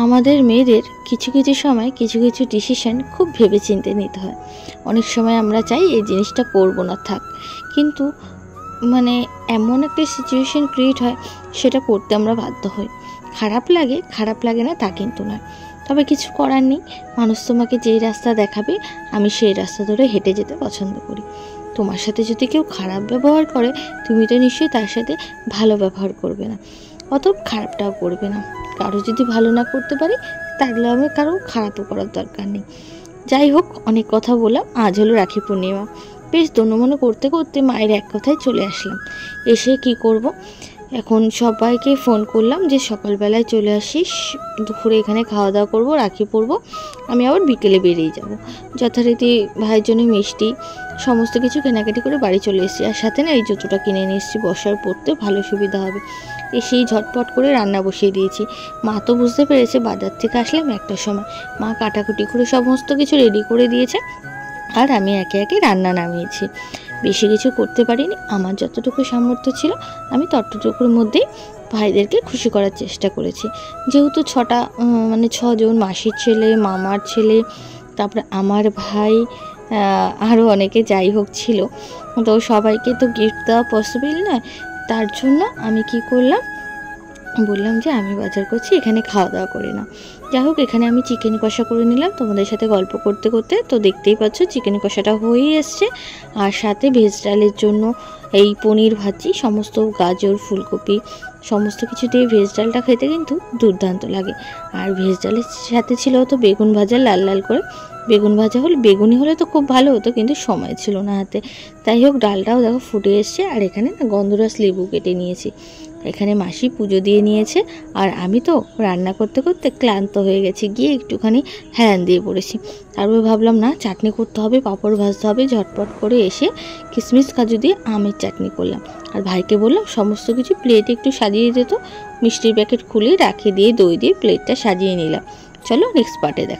আমাদের মেয়েদের কিছু কিছু সময় কিছু কিছু ডিসিশন খুব ভেবেচিন্তে নিতে হয়। অনেক সময় আমরা চাই এই জিনিসটা করব না, থাক, কিন্তু মানে এমন একটা সিচুয়েশন ক্রিয়েট হয় সেটা করতে আমরা বাধ্য হই। খারাপ লাগে না তা কিন্তু নয়, তবে কিছু করার নেই। মানুষ তোমাকে যেই রাস্তা দেখাবে আমি সেই রাস্তা ধরে হেঁটে যেতে পছন্দ করি। তোমার সাথে যদি কেউ খারাপ ব্যবহার করে তুমি তো নিশ্চয়ই তার সাথে ভালো ব্যবহার করবে না, অতএব খারাপটাও করবে না। কারো যদি ভালো না করতে পারি তাহলে আমি কারো খারাপও করার দরকার নেই। যাই হোক, অনেক কথা বললাম। আজ হলো রাখি পূর্ণিমা। বেশ দোনোমনো করতে করতে মায়ের এক কথায় চলে আসলাম। এসে কি করব, এখন সবাইকে ফোন করলাম যে সকালবেলায় চলে আসিস, দুপুরে এখানে খাওয়া দাওয়া করবো, রাখি পরবো, আমি আবার বিকেলে বেরিয়ে যাব। যথারীতি ভাইয়ের জন্য মিষ্টি সমস্ত কিছু কেনাকাটি করে বাড়ি চলে এসেছি। আর সাথে না এই জুতোটা কিনে নিয়ে এসেছি, বসার পরতে ভালো সুবিধা হবে। এসেই ঝটপট করে রান্না বসিয়ে দিয়েছি। মা তো বুঝতে পেরেছে বাজার থেকে আসলাম একটার সময়, মা কাটাকুটি করে সমস্ত কিছু রেডি করে দিয়েছে, আর আমি একে একে রান্না নামিয়েছি। বেশি কিছু করতে পারিনি, আমার যতটুকু সামর্থ্য ছিল আমি ততটুকুর মধ্যেই ভাইদেরকে খুশি করার চেষ্টা করেছি। যেহেতু ছজন, মাসির ছেলে, মামার ছেলে, তারপরে আমার ভাই, আরও অনেকে যাই হোক ছিল, তো সবাইকে তো গিফট দেওয়া পসিবল নয়। তার জন্য আমি কি করলাম, বললাম যে আমি বাজার করছি, এখানে খাওয়া দাওয়া করে না। যাই হোক, এখানে আমি চিকেন কষা করে নিলাম তোমাদের সাথে গল্প করতে করতে। তো দেখতেই পাচ্ছ চিকেন কষাটা হয়েই এসছে, আর সাথে ভেজ ডালের জন্য এই পনির ভাজি, সমস্ত গাজর, ফুলকপি সমস্ত কিছু দিয়ে ভেজ ডালটা খেতে কিন্তু দুর্দান্ত লাগে। আর ভেজ ডালের সাথে ছিল তো বেগুন ভাজা, লাল লাল করে বেগুন ভাজা হলে, বেগুনি হলে তো খুব ভালো হতো, কিন্তু সময় ছিল না হাতে। তাই হোক, ডালটাও দেখো ফুটে এসছে। আর এখানে না গন্ধরাস লেবু কেটে নিয়েছি। এখানে মাসি পুজো দিয়ে নিয়েছে, আর আমি তো রান্না করতে করতে ক্লান্ত হয়ে গেছি, গিয়ে একটুখানি হেলান দিয়ে পড়েছি। তারপরে ভাবলাম না, চাটনি করতে হবে, পাঁপড় ভাজতে হবে। ঝটপট করে এসে কিশমিশ কাজু দিয়ে আমের চাটনি করলাম। আর ভাইকে বললাম সমস্ত কিছু প্লেটে একটু সাজিয়ে দিত। মিষ্টির প্যাকেট খুলে রাখে দিয়ে দই দিয়ে প্লেটটা সাজিয়ে নিলাম। চলো নেক্সট পার্টে দেখা।